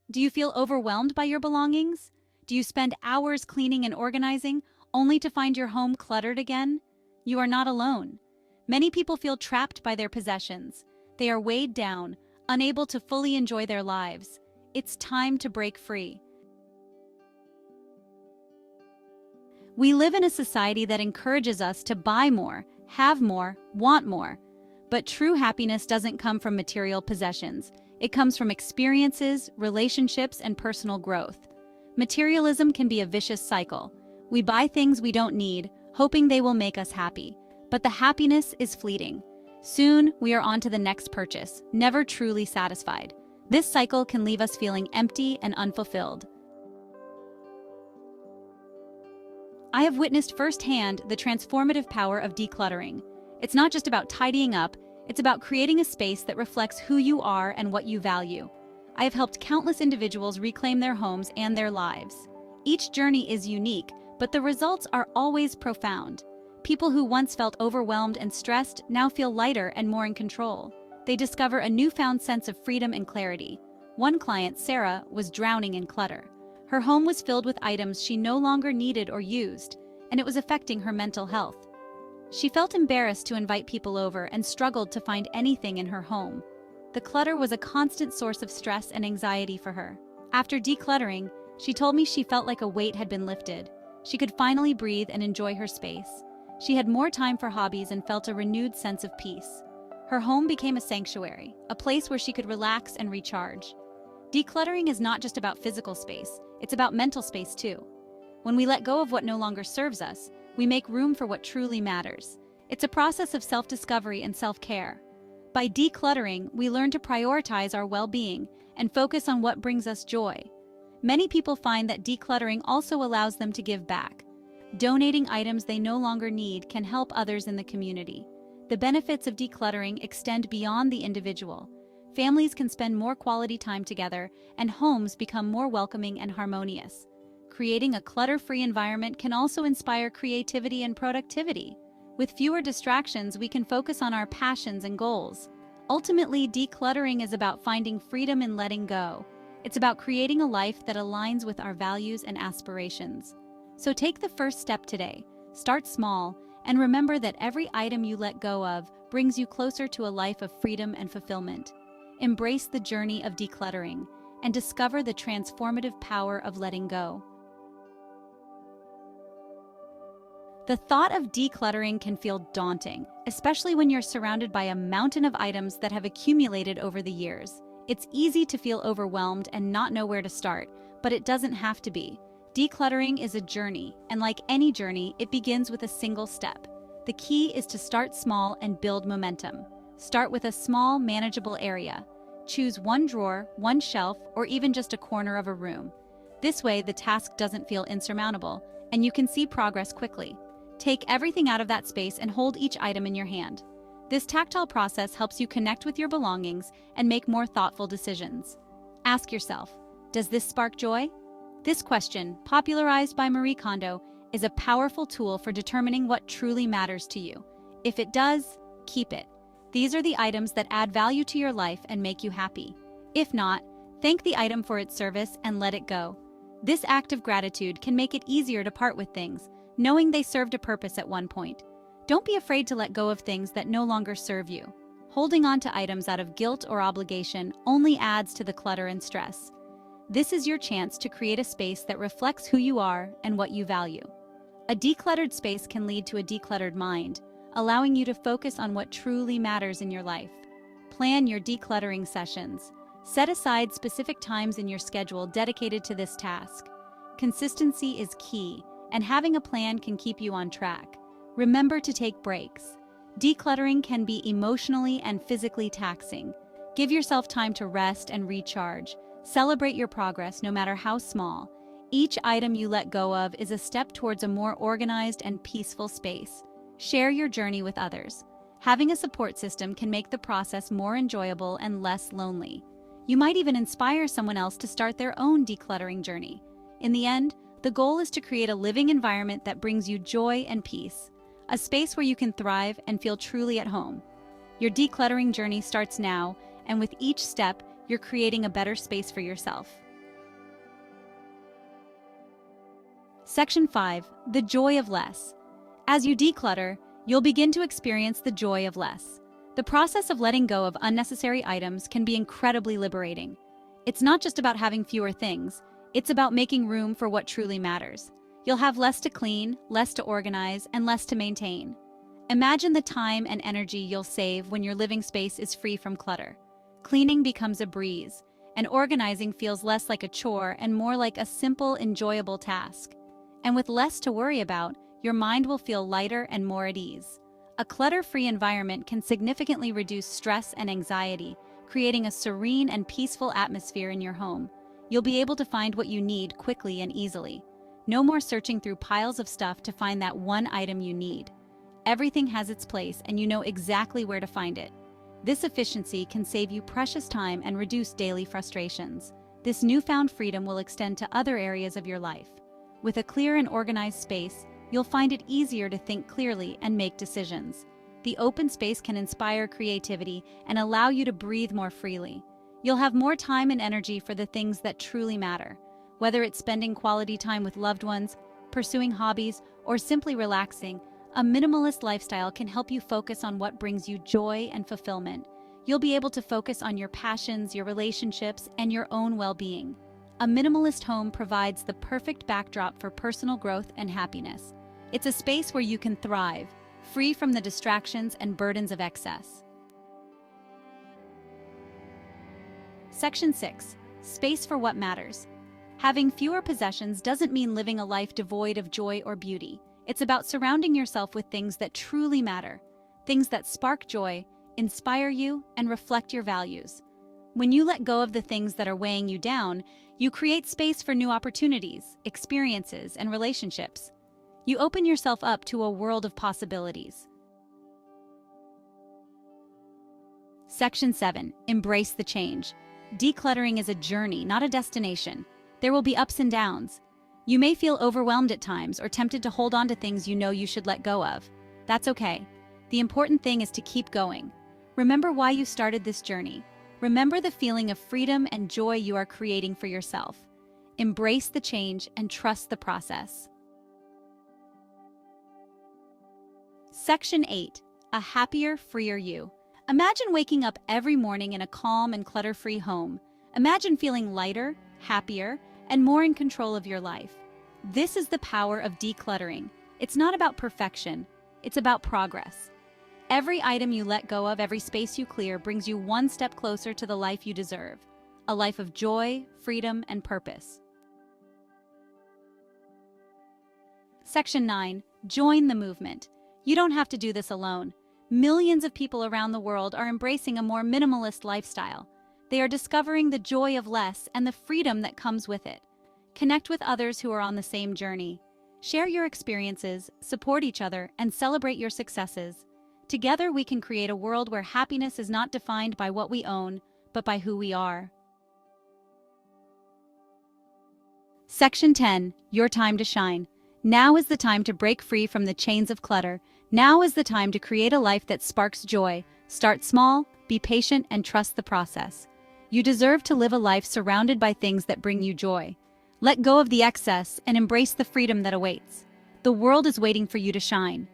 Do you feel overwhelmed by your belongings? Do you spend hours cleaning and organizing, only to find your home cluttered again? You are not alone. Many people feel trapped by their possessions. They are weighed down, unable to fully enjoy their lives. It's time to break free. We live in a society that encourages us to buy more, have more, want more. But true happiness doesn't come from material possessions. It comes from experiences, relationships, and personal growth. Materialism can be a vicious cycle. We buy things we don't need, hoping they will make us happy. But the happiness is fleeting. Soon, we are on to the next purchase, never truly satisfied. This cycle can leave us feeling empty and unfulfilled. I have witnessed firsthand the transformative power of decluttering. It's not just about tidying up, it's about creating a space that reflects who you are and what you value. I have helped countless individuals reclaim their homes and their lives. Each journey is unique, but the results are always profound. People who once felt overwhelmed and stressed now feel lighter and more in control. They discover a newfound sense of freedom and clarity. One client, Sarah, was drowning in clutter. Her home was filled with items she no longer needed or used, and it was affecting her mental health. She felt embarrassed to invite people over and struggled to find anything in her home. The clutter was a constant source of stress and anxiety for her. After decluttering, she told me she felt like a weight had been lifted. She could finally breathe and enjoy her space. She had more time for hobbies and felt a renewed sense of peace. Her home became a sanctuary, a place where she could relax and recharge. Decluttering is not just about physical space, it's about mental space too. When we let go of what no longer serves us, we make room for what truly matters. It's a process of self-discovery and self-care. By decluttering, we learn to prioritize our well-being and focus on what brings us joy. Many people find that decluttering also allows them to give back. Donating items they no longer need can help others in the community. The benefits of decluttering extend beyond the individual. Families can spend more quality time together, and homes become more welcoming and harmonious. Creating a clutter-free environment can also inspire creativity and productivity. With fewer distractions, we can focus on our passions and goals. Ultimately, decluttering is about finding freedom in letting go. It's about creating a life that aligns with our values and aspirations. So take the first step today. Start small, and remember that every item you let go of brings you closer to a life of freedom and fulfillment. Embrace the journey of decluttering and discover the transformative power of letting go. The thought of decluttering can feel daunting, especially when you're surrounded by a mountain of items that have accumulated over the years. It's easy to feel overwhelmed and not know where to start, but it doesn't have to be. Decluttering is a journey, and like any journey, it begins with a single step. The key is to start small and build momentum. Start with a small, manageable area. Choose one drawer, one shelf, or even just a corner of a room. This way, the task doesn't feel insurmountable, and you can see progress quickly. Take everything out of that space and hold each item in your hand. This tactile process helps you connect with your belongings and make more thoughtful decisions. Ask yourself, does this spark joy? This question, popularized by Marie Kondo, is a powerful tool for determining what truly matters to you. If it does, keep it. These are the items that add value to your life and make you happy. If not, thank the item for its service and let it go. This act of gratitude can make it easier to part with things, knowing they served a purpose at one point. Don't be afraid to let go of things that no longer serve you. Holding on to items out of guilt or obligation only adds to the clutter and stress. This is your chance to create a space that reflects who you are and what you value. A decluttered space can lead to a decluttered mind, allowing you to focus on what truly matters in your life. Plan your decluttering sessions. Set aside specific times in your schedule dedicated to this task. Consistency is key, and having a plan can keep you on track. Remember to take breaks. Decluttering can be emotionally and physically taxing. Give yourself time to rest and recharge. Celebrate your progress, no matter how small. Each item you let go of is a step towards a more organized and peaceful space. Share your journey with others. Having a support system can make the process more enjoyable and less lonely. You might even inspire someone else to start their own decluttering journey. In the end, the goal is to create a living environment that brings you joy and peace, a space where you can thrive and feel truly at home. Your decluttering journey starts now, and with each step, you're creating a better space for yourself. Section 5. The joy of less. As you declutter, you'll begin to experience the joy of less. The process of letting go of unnecessary items can be incredibly liberating. It's not just about having fewer things, it's about making room for what truly matters. You'll have less to clean, less to organize, and less to maintain. Imagine the time and energy you'll save when your living space is free from clutter. Cleaning becomes a breeze, and organizing feels less like a chore and more like a simple, enjoyable task. And with less to worry about, your mind will feel lighter and more at ease. A clutter-free environment can significantly reduce stress and anxiety, creating a serene and peaceful atmosphere in your home. You'll be able to find what you need quickly and easily. No more searching through piles of stuff to find that one item you need. Everything has its place and you know exactly where to find it. This efficiency can save you precious time and reduce daily frustrations. This newfound freedom will extend to other areas of your life. With a clear and organized space, you'll find it easier to think clearly and make decisions. The open space can inspire creativity and allow you to breathe more freely. You'll have more time and energy for the things that truly matter. Whether it's spending quality time with loved ones, pursuing hobbies, or simply relaxing, a minimalist lifestyle can help you focus on what brings you joy and fulfillment. You'll be able to focus on your passions, your relationships, and your own well-being. A minimalist home provides the perfect backdrop for personal growth and happiness. It's a space where you can thrive, free from the distractions and burdens of excess. Section 6. Space for what matters. Having fewer possessions doesn't mean living a life devoid of joy or beauty. It's about surrounding yourself with things that truly matter, things that spark joy, inspire you, and reflect your values. When you let go of the things that are weighing you down, you create space for new opportunities, experiences, and relationships. You open yourself up to a world of possibilities. Section 7. Embrace the change. Decluttering is a journey, not a destination. There will be ups and downs. You may feel overwhelmed at times or tempted to hold on to things you know you should let go of. That's okay. The important thing is to keep going. Remember why you started this journey. Remember the feeling of freedom and joy you are creating for yourself. Embrace the change and trust the process. Section 8. A happier, freer you. Imagine waking up every morning in a calm and clutter-free home. Imagine feeling lighter, happier, and more in control of your life. This is the power of decluttering. It's not about perfection, it's about progress. Every item you let go of, every space you clear, brings you one step closer to the life you deserve. A life of joy, freedom, and purpose. Section 9. Join the movement. You don't have to do this alone. Millions of people around the world are embracing a more minimalist lifestyle. They are discovering the joy of less and the freedom that comes with it. Connect with others who are on the same journey. Share your experiences, support each other, and celebrate your successes. Together, we can create a world where happiness is not defined by what we own, but by who we are. Section 10. Your time to shine. Now is the time to break free from the chains of clutter. Now is the time to create a life that sparks joy. Start small, be patient, and trust the process. You deserve to live a life surrounded by things that bring you joy. Let go of the excess and embrace the freedom that awaits. The world is waiting for you to shine.